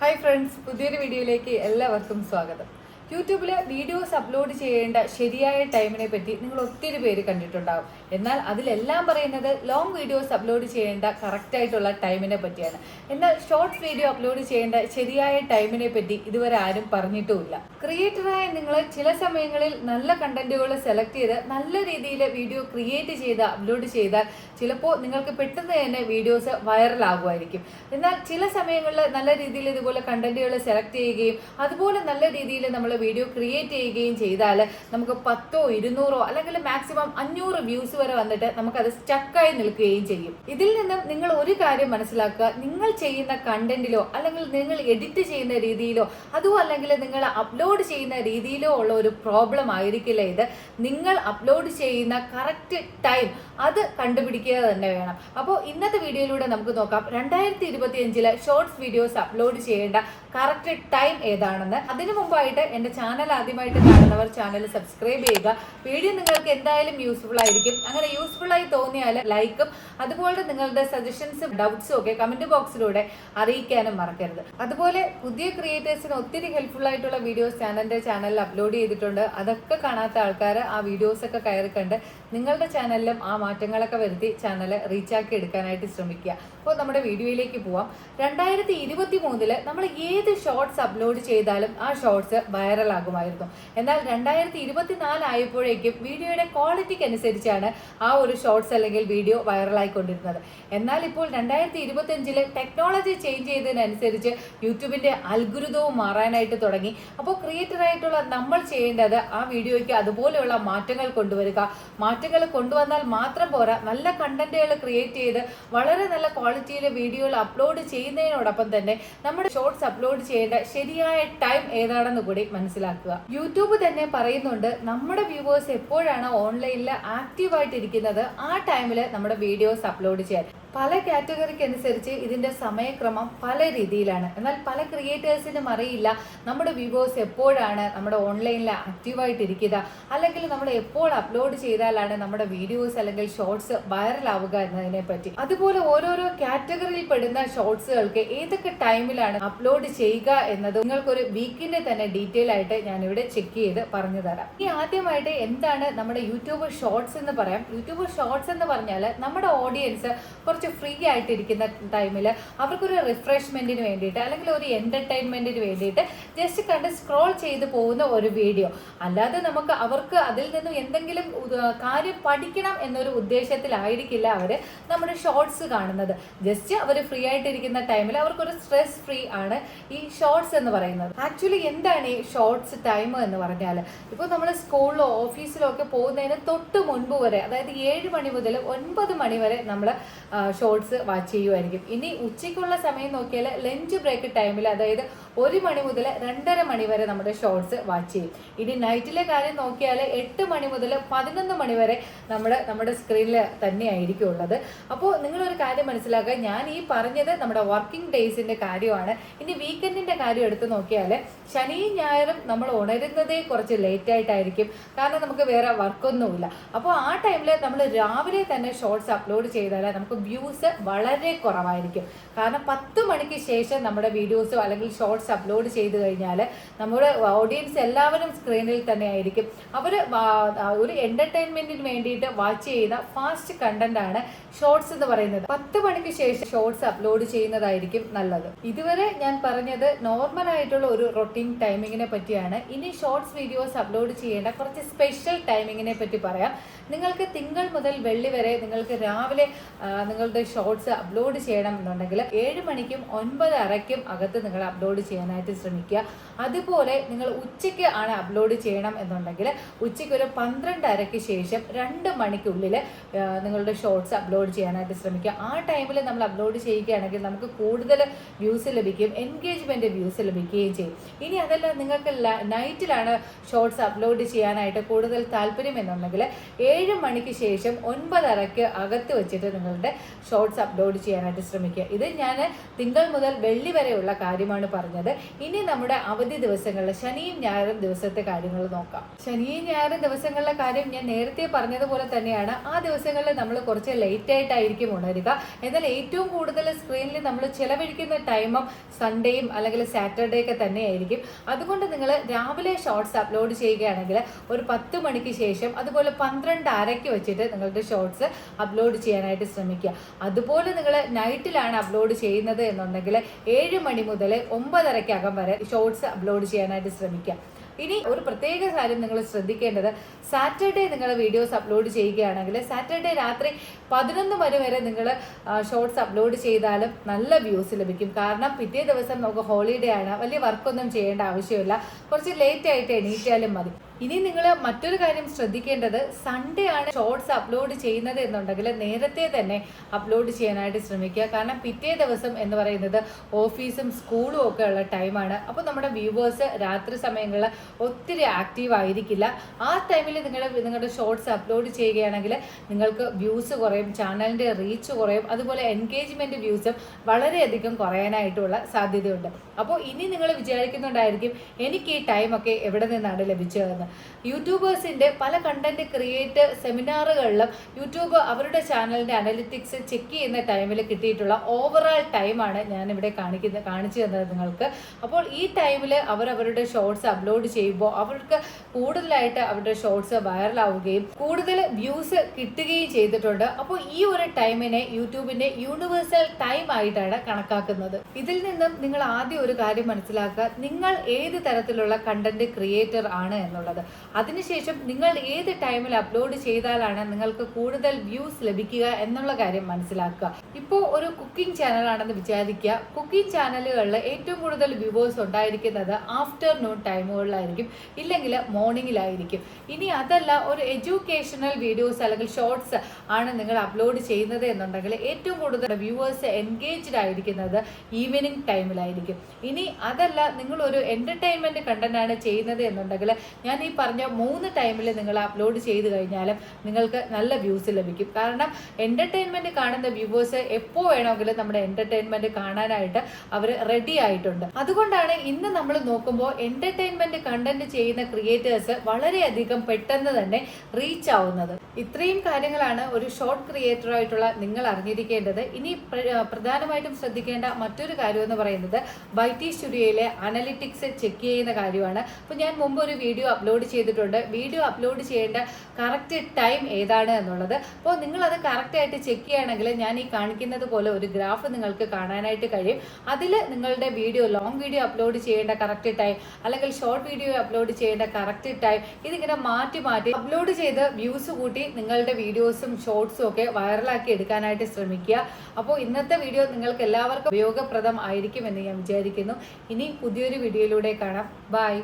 Hi friends, പുതിയൊരു വീഡിയോയിലേക്ക് എല്ലാവർക്കും സ്വാഗതം. യൂട്യൂബിൽ വീഡിയോസ് അപ്ലോഡ് ചെയ്യേണ്ട ശരിയായ ടൈമിനെ പറ്റി നിങ്ങൾ ഒത്തിരി പേര് കണ്ടിട്ടുണ്ടാകും. എന്നാൽ അതിലെല്ലാം പറയുന്നത് ലോങ് വീഡിയോസ് അപ്ലോഡ് ചെയ്യേണ്ട കറക്റ്റായിട്ടുള്ള ടൈമിനെ പറ്റിയാണ്. എന്നാൽ ഷോർട്സ് വീഡിയോ അപ്ലോഡ് ചെയ്യേണ്ട ശരിയായ ടൈമിനെ പറ്റി ഇതുവരെ ആരും പറഞ്ഞിട്ടുമില്ല. ക്രിയേറ്ററായ നിങ്ങൾ ചില സമയങ്ങളിൽ നല്ല കണ്ടന്റുകൾ സെലക്ട് ചെയ്ത് നല്ല രീതിയിൽ വീഡിയോ ക്രിയേറ്റ് ചെയ്ത് അപ്ലോഡ് ചെയ്താൽ ചിലപ്പോൾ നിങ്ങൾക്ക് പെട്ടെന്ന് തന്നെ വീഡിയോസ് വൈറലാകുമായിരിക്കും. എന്നാൽ ചില സമയങ്ങളിൽ നല്ല രീതിയിൽ ഇതുപോലെ കണ്ടന്റുകൾ സെലക്ട് ചെയ്യുകയും അതുപോലെ നല്ല രീതിയിൽ നമ്മൾ വീഡിയോ ക്രിയേറ്റ് ചെയ്യുകയും ചെയ്താൽ നമുക്ക് 10ഓ 200ഓ അല്ലെങ്കിൽ മാക്സിമം 500 വ്യൂസ് വരെ വന്നിട്ട് നമുക്കത് സ്റ്റക്കായി നിൽക്കുകയും ചെയ്യും. ഇതിൽ നിന്നും നിങ്ങൾ ഒരു കാര്യം മനസ്സിലാക്കുക, നിങ്ങൾ ചെയ്യുന്ന കണ്ടന്റിലോ അല്ലെങ്കിൽ നിങ്ങൾ എഡിറ്റ് ചെയ്യുന്ന രീതിയിലോ അതോ അല്ലെങ്കിൽ നിങ്ങൾ അപ്ലോഡ് ചെയ്യുന്ന രീതിയിലോ ഉള്ള ഒരു പ്രോബ്ലം ആയിരിക്കില്ല ഇത്. നിങ്ങൾ അപ്ലോഡ് ചെയ്യുന്ന കറക്റ്റ് ടൈം അത് കണ്ടുപിടിക്കുക തന്നെ വേണം. അപ്പോൾ ഇന്നത്തെ വീഡിയോയിലൂടെ നമുക്ക് നോക്കാം 2025 ഷോർട്സ് വീഡിയോസ് അപ്ലോഡ് ചെയ്യേണ്ട കറക്റ്റ് ടൈം ഏതാണെന്ന്. അതിനു മുമ്പായിട്ട് എൻ്റെ ചാനൽ ആദ്യമായിട്ട് കാണുന്നവർ ചാനൽ സബ്സ്ക്രൈബ് ചെയ്യുക. വീഡിയോ നിങ്ങൾക്ക് എന്തായാലും യൂസ്ഫുൾ ആയിരിക്കും. അങ്ങനെ യൂസ്ഫുൾ ആയി തോന്നിയാൽ ലൈക്കും അതുപോലെ നിങ്ങളുടെ സജഷൻസും ഡൗട്ട്സും ഒക്കെ കമന്റ് ബോക്സിലൂടെ അറിയിക്കാനും മറക്കരുത്. അതുപോലെ പുതിയ ക്രിയേറ്റേഴ്സിന് ഒത്തിരി ഹെൽപ്ഫുൾ ആയിട്ടുള്ള വീഡിയോസ് ഞാൻ എൻ്റെ ചാനലിൽ അപ്ലോഡ് ചെയ്തിട്ടുണ്ട്. അതൊക്കെ കാണാത്ത ആൾക്കാർ ആ വീഡിയോസ് ഒക്കെ കയറി കണ്ട് നിങ്ങളുടെ ചാനലിലും ആ മാറ്റങ്ങളൊക്കെ വരുത്തി ചാനൽ റീച്ചാക്കി എടുക്കാനായിട്ട് ശ്രമിക്കുക. അപ്പോൾ നമ്മുടെ വീഡിയോയിലേക്ക് പോവാം. 2023 നമ്മൾ ഏത് ഷോർട്സ് അപ്ലോഡ് ചെയ്താലും ആ ഷോർട്സ് വൈറൽ ആകുമായിരുന്നു. എന്നാൽ 2024 ആയപ്പോഴേക്കും വീഡിയോയുടെ ക്വാളിറ്റിക്ക് അനുസരിച്ചാണ് ആ ഒരു ഷോർട്സ് അല്ലെങ്കിൽ വീഡിയോ വൈറലായിക്കൊണ്ടിരുന്നത്. എന്നാൽ ഇപ്പോൾ 2025 ടെക്നോളജി ചേഞ്ച് ചെയ്തതിനനുസരിച്ച് യൂട്യൂബിന്റെ അൽഗുരുതവും മാറാനായിട്ട് തുടങ്ങി. അപ്പോൾ ക്രിയേറ്റർ ആയിട്ടുള്ള നമ്മൾ ചെയ്യേണ്ടത് ആ വീഡിയോയ്ക്ക് അതുപോലെയുള്ള മാറ്റങ്ങൾ കൊണ്ടുവരിക. മാറ്റങ്ങൾ കൊണ്ടുവന്നാൽ മാത്രം പോരാ, നല്ല കണ്ടന്റുകൾ ക്രിയേറ്റ് ചെയ്ത് വളരെ നല്ല ക്വാളിറ്റിയിലെ വീഡിയോകൾ അപ്ലോഡ് ചെയ്യുന്നതിനോടൊപ്പം തന്നെ നമ്മുടെ ഷോർട്സ് അപ്ലോഡ് ചെയ്യേണ്ട ശരിയായ ടൈം ഏതാണെന്ന് കൂടി മനസ്സിലാക്കുക. യൂട്യൂബ് തന്നെ പറയുന്നുണ്ട്, നമ്മുടെ വ്യൂവേഴ്സ് എപ്പോഴാണ് ഓൺലൈനിൽ ആക്റ്റീവായിട്ടിരിക്കുന്നത് ആ ടൈമിൽ നമ്മുടെ വീഡിയോസ് അപ്ലോഡ് ചെയ്യാൻ. പല കാറ്റഗറിക്ക് അനുസരിച്ച് ഇതിന്റെ സമയക്രമം പല രീതിയിലാണ്. എന്നാൽ പല ക്രിയേറ്റേഴ്സിനും അറിയില്ല നമ്മുടെ വ്യൂവേഴ്സ് എപ്പോഴാണ് നമ്മുടെ ഓൺലൈനിൽ ആക്റ്റീവായിട്ടിരിക്കുക, അല്ലെങ്കിൽ നമ്മൾ എപ്പോൾ അപ്ലോഡ് ചെയ്താലാണ് നമ്മുടെ വീഡിയോസ് അല്ലെങ്കിൽ ഷോർട്സ് വൈറലാവുക എന്നതിനെ പറ്റി. അതുപോലെ ഓരോരോ കാറ്റഗറിയിൽ പെടുന്ന ഷോർട്സുകൾക്ക് ഏതൊക്കെ ടൈമിലാണ് അപ്ലോഡ് ചെയ്യുക എന്നത് നിങ്ങൾക്കൊരു വീക്കിന്റെ തന്നെ ഡീറ്റെയിൽ ആയിട്ട് ഞാനിവിടെ ചെക്ക് ചെയ്ത് പറഞ്ഞു തരാം. ഇനി ആദ്യമായിട്ട് എന്താണ് നമ്മുടെ യൂട്യൂബ് ഷോർട്സ് എന്ന് പറയാം. യൂട്യൂബ് ഷോർട്സ് എന്ന് പറഞ്ഞാൽ നമ്മുടെ ഓഡിയൻസ് കുറച്ച് ഫ്രീ ആയിട്ടിരിക്കുന്ന ടൈമിൽ അവർക്കൊരു റിഫ്രഷ്മെന്റിന് വേണ്ടിയിട്ട് അല്ലെങ്കിൽ ഒരു എന്റർടൈൻമെന്റിന് വേണ്ടിയിട്ട് ജസ്റ്റ് കണ്ട് സ്ക്രോൾ ചെയ്ത് പോകുന്ന ഒരു വീഡിയോ. അല്ലാതെ നമുക്ക് അവർക്ക് അതിൽ നിന്നും എന്തെങ്കിലും കാര്യം പഠിക്കണം എന്നൊരു ഉദ്ദേശത്തിലായിരിക്കില്ല അവർ നമ്മുടെ ഷോർട്സ് കാണുന്നത്. ജസ്റ്റ് അവർ ഫ്രീ ആയിട്ടിരിക്കുന്ന ടൈമിൽ അവർക്കൊരു സ്ട്രെസ് ഫ്രീ ആണ് ഈ ഷോർട്സ് എന്ന് പറയുന്നത്. ആക്ച്വലി എന്താണ് ഈ ഷോർട്സ് ടൈം എന്ന് പറഞ്ഞാൽ, ഇപ്പോൾ നമ്മൾ സ്കൂളിലോ ഓഫീസിലോ ഒക്കെ പോകുന്നതിന് തൊട്ട് മുൻപ് വരെ, അതായത് 7 മണി മുതൽ 9 മണി വരെ നമ്മൾ ഷോർട്സ് വാച്ച് ചെയ്യുമായിരിക്കും. ഇനി ഉച്ചയ്ക്കുള്ള സമയം നോക്കിയാൽ ലഞ്ച് ബ്രേക്ക് ടൈമിൽ, അതായത് 1 മണി മുതൽ 2:30 മണി വരെ നമ്മുടെ ഷോർട്സ് വാച്ച് ചെയ്യും. ഇനി നൈറ്റിലെ കാര്യം നോക്കിയാൽ 8 മണി മുതൽ 11 മണി വരെ നമ്മുടെ സ്ക്രീനിൽ തന്നെയായിരിക്കും ഉള്ളത്. അപ്പോൾ നിങ്ങളൊരു കാര്യം മനസ്സിലാക്കുക, ഞാൻ ഈ പറഞ്ഞത് നമ്മുടെ വർക്കിംഗ് ഡേയ്സിന്റെ കാര്യമാണ്. ഇനി വീക്കെൻഡിന്റെ കാര്യം എടുത്ത് നോക്കിയാൽ ശനിയും ഞായറും നമ്മൾ ഉണരുന്നതേ കുറച്ച് ലേറ്റ് ആയിട്ടായിരിക്കും, കാരണം നമുക്ക് വേറെ വർക്കൊന്നുമില്ല. അപ്പോൾ ആ ടൈമിൽ നമ്മൾ രാവിലെ തന്നെ ഷോർട്സ് അപ്ലോഡ് ചെയ്താൽ നമുക്ക് വ്യൂസ് വളരെ കുറവായിരിക്കും. കാരണം 10 മണിക്ക് ശേഷം നമ്മുടെ വീഡിയോസോ അല്ലെങ്കിൽ ഷോർട്സ് അപ്ലോഡ് ചെയ്ത് കഴിഞ്ഞാൽ നമ്മുടെ ഓഡിയൻസ് എല്ലാവരും സ്ക്രീനിൽ തന്നെ ആയിരിക്കും. അവർ ഒരു എന്റർടൈൻമെന്റിന് വേണ്ടിയിട്ട് വാച്ച് ചെയ്യുന്ന ഫാസ്റ്റ് കണ്ടന്റ് ആണ് ഷോർട്സ് എന്ന് പറയുന്നത്. 10 മണിക്ക് ശേഷം ഷോർട്സ് അപ്ലോഡ് ചെയ്യുന്നതായിരിക്കും നല്ലത്. ഇതുവരെ ഞാൻ പറഞ്ഞത് നോർമൽ ആയിട്ടുള്ള ഒരു റൊട്ടീൻ ടൈമിങ്ങിനെ പറ്റിയാണ്. ഇനി ഷോർട്സ് വീഡിയോസ് അപ്ലോഡ് ചെയ്യേണ്ട കുറച്ച് സ്പെഷ്യൽ ടൈമിങ്ങിനെ പറ്റി പറയാം. നിങ്ങൾക്ക് തിങ്കൾ മുതൽ വെള്ളി വരെ നിങ്ങൾക്ക് രാവിലെ നിങ്ങളുടെ ഷോർട്സ് അപ്ലോഡ് ചെയ്യണം എന്നുണ്ടെങ്കിൽ 7 മണിക്കും 9:30ക്കും അകത്ത് നിങ്ങൾ അപ്ലോഡ് ചെയ്യാനായിട്ട് ശ്രമിക്കുക. അതുപോലെ നിങ്ങൾ ഉച്ചയ്ക്ക് ആണ് അപ്ലോഡ് ചെയ്യണം എന്നുണ്ടെങ്കിൽ ഉച്ചയ്ക്ക് ഒരു 12:30ക്ക് ശേഷം 2 മണിക്കുള്ളിൽ നിങ്ങളുടെ ഷോർട്സ് അപ്ലോഡ് ചെയ്യാനായിട്ട് ശ്രമിക്കുക. ആ ടൈമിൽ നമ്മൾ അപ്ലോഡ് ചെയ്യുകയാണെങ്കിൽ നമുക്ക് കൂടുതൽ വ്യൂസ് ലഭിക്കും, എൻഗേജ്മെന്റ് വ്യൂസ് ലഭിക്കുകയും ചെയ്യും. ഇനി അതല്ല നിങ്ങൾക്ക് നൈറ്റിലാണ് ഷോർട്സ് അപ്ലോഡ് ചെയ്യാനായിട്ട് കൂടുതൽ താല്പര്യം എന്നുണ്ടെങ്കിൽ 7 മണിക്ക് ശേഷം 9:30ക്ക് അകത്ത് വെച്ചിട്ട് നിങ്ങളുടെ ഷോർട്സ് അപ്ലോഡ് ചെയ്യാനായിട്ട് ശ്രമിക്കുക. ഇത് ഞാൻ തിങ്കൾ മുതൽ വെള്ളി വരെയുള്ള കാര്യമാണ് പറഞ്ഞത്. ഇനി നമ്മുടെ അവധി ദിവസങ്ങളിൽ ശനിയും ഞായറും ദിവസത്തെ കാര്യങ്ങൾ നോക്കാം. ശനിയും ഞായറും ദിവസങ്ങളിലെ കാര്യം ഞാൻ നേരത്തെ പറഞ്ഞതുപോലെ തന്നെയാണ്. ആ ദിവസങ്ങളിൽ നമ്മൾ കുറച്ച് ലേറ്റ് ആയിട്ടായിരിക്കും ഉണരുക. എന്നാൽ ഏറ്റവും കൂടുതൽ സ്ക്രീനിൽ നമ്മൾ ചിലവഴിക്കുന്ന ടൈമും സൺഡേയും അല്ലെങ്കിൽ സാറ്റർഡേ ഒക്കെ തന്നെയായിരിക്കും. അതുകൊണ്ട് നിങ്ങൾ രാവിലെ ഷോർട്സ് അപ്ലോഡ് ചെയ്യുകയാണെങ്കിൽ ഒരു 10 മണിക്ക് ശേഷം അതുപോലെ 12:30 വെച്ചിട്ട് നിങ്ങളുടെ ഷോർട്സ് അപ്ലോഡ് ചെയ്യാനായിട്ട് ശ്രമിക്കുക. അതുപോലെ നിങ്ങൾ നൈറ്റിലാണ് അപ്ലോഡ് ചെയ്യുന്നത് എന്നുണ്ടെങ്കിൽ 7 മണി മുതൽ 9:30 വരെ ഷോർട്സ് അപ്ലോഡ് ചെയ്യാനായിട്ട് ശ്രമിക്കുക. ഇനി ഒരു പ്രത്യേക കാര്യം നിങ്ങൾ ശ്രദ്ധിക്കേണ്ടത്, സാറ്റർഡേ നിങ്ങൾ വീഡിയോസ് അപ്ലോഡ് ചെയ്യുകയാണെങ്കിൽ സാറ്റർഡേ രാത്രി 11 മണി വരെ നിങ്ങൾ ഷോർട്സ് അപ്ലോഡ് ചെയ്താലും നല്ല വ്യൂസ് ലഭിക്കും. കാരണം പിറ്റേ ദിവസം നമുക്ക് ഹോളിഡേ ആണ്, വലിയ വർക്കൊന്നും ചെയ്യേണ്ട ആവശ്യമില്ല, കുറച്ച് ലേറ്റ് ആയിട്ട് എണീറ്റാലും മതി. ഇനി നിങ്ങൾ മറ്റൊരു കാര്യം ശ്രദ്ധിക്കേണ്ടത്, സൺഡേ ആണ് ഷോർട്സ് അപ്ലോഡ് ചെയ്യുന്നത് എന്നുണ്ടെങ്കിൽ നേരത്തെ തന്നെ അപ്ലോഡ് ചെയ്യാനായിട്ട് ശ്രമിക്കുക. കാരണം പിറ്റേ ദിവസം എന്ന് പറയുന്നത് ഓഫീസും സ്കൂളും ഒക്കെ ഉള്ള ടൈമാണ്. അപ്പോൾ നമ്മുടെ വ്യൂവേഴ്സ് രാത്രി സമയങ്ങളിൽ ഒത്തിരി ആക്റ്റീവ് ആയിരിക്കില്ല. ആ ടൈമിൽ നിങ്ങളുടെ ഷോർട്സ് അപ്ലോഡ് ചെയ്യുകയാണെങ്കിൽ നിങ്ങൾക്ക് വ്യൂസ് കുറയും, ചാനലിൻ്റെ റീച്ച് കുറയും, അതുപോലെ എൻഗേജ്മെൻറ്റ് വ്യൂസും വളരെയധികം കുറയാനായിട്ടുള്ള സാധ്യതയുണ്ട്. അപ്പോൾ ഇനി നിങ്ങൾ വിചാരിക്കുന്നുണ്ടായിരിക്കും എനിക്ക് ഈ ടൈമൊക്കെ എവിടെ നിന്നാണ് ലഭിച്ചതെന്ന്. യൂട്യൂബേഴ്സിൻ്റെ പല കണ്ടന്റ് ക്രിയേറ്റ് സെമിനാറുകളിലും യൂട്യൂബ് അവരുടെ ചാനലിൻ്റെ അനലിറ്റിക്സ് ചെക്ക് ചെയ്യുന്ന ടൈമിൽ കിട്ടിയിട്ടുള്ള ഓവറോൾ ടൈമാണ് ഞാനിവിടെ കാണിച്ചു തന്നത് നിങ്ങൾക്ക്. അപ്പോൾ ഈ ടൈമിൽ അവരുടെ ഷോർട്സ് അപ്ലോഡ് ചെയ്യുമ്പോൾ അവർക്ക് കൂടുതലായിട്ട് അവരുടെ ഷോർട്സ് വൈറലാവുകയും കൂടുതൽ വ്യൂസ് കിട്ടുകയും ചെയ്തിട്ടുണ്ട്. അപ്പോൾ ഈ ഒരു ടൈമിനെ യൂട്യൂബിൻ്റെ യൂണിവേഴ്സൽ ടൈം ആയിട്ടാണ് കണക്കാക്കുന്നത്. ഇതിൽ നിന്നും നിങ്ങൾ ആദ്യം ഒരു കാര്യം മനസ്സിലാക്കുക, നിങ്ങൾ ഏത് തരത്തിലുള്ള കണ്ടന്റ് ക്രിയേറ്റർ ആണ് എന്നുള്ളത്. അതിനുശേഷം നിങ്ങൾ ഏത് ടൈമിൽ അപ്ലോഡ് ചെയ്താലാണ് നിങ്ങൾക്ക് കൂടുതൽ വ്യൂസ് ലഭിക്കുക എന്നുള്ള കാര്യം മനസ്സിലാക്കുക. ഇപ്പോൾ ഒരു കുക്കിംഗ് ചാനലാണെന്ന് വിചാരിക്കുക. കുക്കിംഗ് ചാനലുകളിൽ ഏറ്റവും കൂടുതൽ വ്യൂവേഴ്സ് ഉണ്ടായിരിക്കുന്നത് ആഫ്റ്റർനൂൺ ടൈമുകളിലായിരിക്കും, ഇല്ലെങ്കിൽ മോർണിംഗിലായിരിക്കും. ഇനി അതല്ല, ഒരു എഡ്യൂക്കേഷണൽ വീഡിയോസ് അല്ലെങ്കിൽ ഷോർട്സ് ആണ് നിങ്ങൾ അപ്ലോഡ് ചെയ്യുന്നത് എന്നുണ്ടെങ്കിൽ ഏറ്റവും കൂടുതൽ വ്യൂവേഴ്സ് എൻഗേജ്ഡ് ആയിരിക്കുന്നത് ഈവനിങ് ടൈമിലായിരിക്കും. ഇനി അതല്ല, നിങ്ങളൊരു എൻ്റർടൈൻമെൻറ്റ് കണ്ടന്റ് ആണ് ചെയ്യുന്നത് എന്നുണ്ടെങ്കിൽ ഞാൻ ഈ പറഞ്ഞ 3 ടൈമിൽ നിങ്ങൾ അപ്ലോഡ് ചെയ്ത് കഴിഞ്ഞാലും നിങ്ങൾക്ക് നല്ല വ്യൂസ് ലഭിക്കും. കാരണം എൻ്റർടൈൻമെൻറ്റ് കാണുന്ന വ്യൂവേഴ്സ് എപ്പോൾ വേണമെങ്കിലും നമ്മുടെ എൻ്റർടൈൻമെൻറ്റ് കാണാനായിട്ട് അവർ റെഡി ആയിട്ടുണ്ട്. അതുകൊണ്ടാണ് ഇന്ന് നമ്മൾ നോക്കുമ്പോൾ എൻ്റർടൈൻമെൻറ്റ് കണ്ടന്റ് ചെയ്യുന്ന ക്രിയേറ്റേഴ്സ് വളരെയധികം പെട്ടെന്ന് തന്നെ റീച്ച് ആവുന്നത്. ഇത്രയും കാര്യങ്ങളാണ് ഒരു ഷോർട്ട് ക്രിയേറ്റർ ആയിട്ടുള്ള നിങ്ങൾ അറിഞ്ഞിരിക്കേണ്ടത്. ഇനി പ്രധാനമായിട്ടും ശ്രദ്ധിക്കേണ്ട മറ്റൊരു കാര്യം എന്ന് പറയുന്നത് YT സ്റ്റുഡിയോയിലെ അനലിറ്റിക്സ് ചെക്ക് ചെയ്യുന്ന കാര്യമാണ്. അപ്പോൾ ഞാൻ മുമ്പ് ഒരു വീഡിയോ അപ്ലോഡ് ചെയ്തിട്ടുണ്ട്. വീഡിയോ അപ്ലോഡ് ചെയ്യേണ്ട കറക്റ്റ് ടൈം ഏതാണ് എന്നുള്ളത്. അപ്പോൾ നിങ്ങളത് കറക്റ്റായിട്ട് ചെക്ക് ചെയ്യുകയാണെങ്കിൽ ഞാൻ ഈ കാണിക്കുന്നത് പോലെ ഒരു ഗ്രാഫ് നിങ്ങൾക്ക് കാണാനായിട്ട് കഴിയും. അതിൽ നിങ്ങളുടെ വീഡിയോ, ലോങ് വീഡിയോ അപ്ലോഡ് ചെയ്യേണ്ട കറക്റ്റ് ടൈം അല്ലെങ്കിൽ ഷോർട്ട് വീഡിയോ അപ്ലോഡ് ചെയ്യേണ്ട കറക്റ്റ് ടൈം, ഇതിങ്ങനെ മാറ്റി അപ്ലോഡ് ചെയ്ത് വ്യൂസ് കൂട്ടി നിങ്ങളുടെ വീഡിയോസും ഷോർട്സും ഒക്കെ വൈറലാക്കി എടുക്കാനായിട്ട് ശ്രമിക്കുക. അപ്പോൾ ഇന്നത്തെ വീഡിയോ നിങ്ങൾക്ക് എല്ലാവർക്കും ഉപയോഗപ്രദം ആയിരിക്കുമെന്ന് ഞാൻ വിചാരിക്കുന്നു. ഇനി പുതിയൊരു വീഡിയോയിലൂടെ കാണാം. ബൈ.